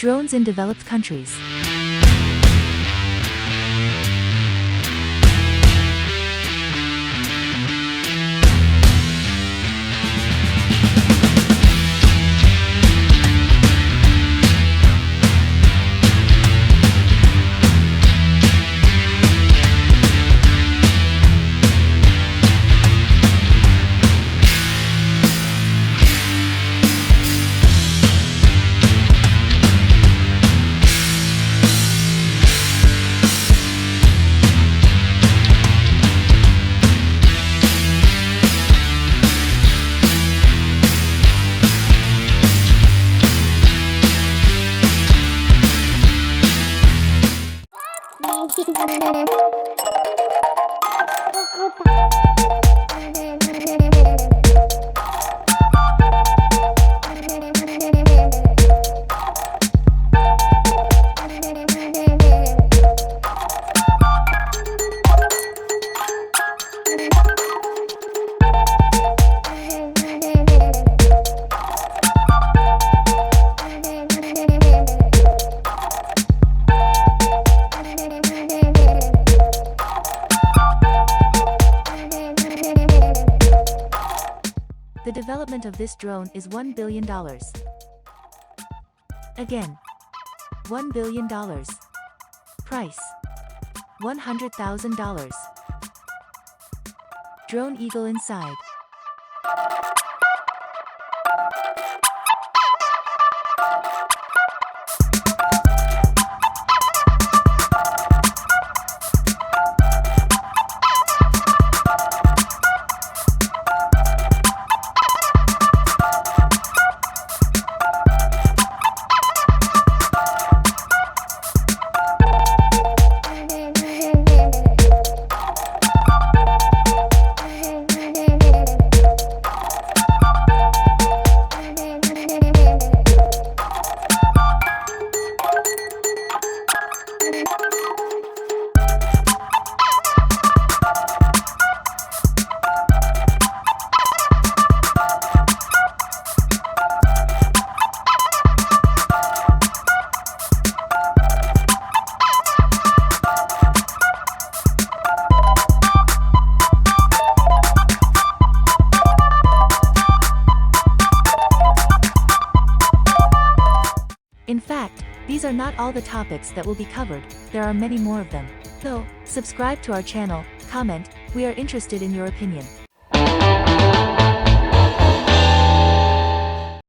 Drones in developed countries. The development of this drone is $1 billion. Again, $1 billion. Price: $100,000. Drone eagle inside. In fact, these are not all the topics that will be covered, there are many more of them. So, subscribe to our channel, comment, we are interested in your opinion.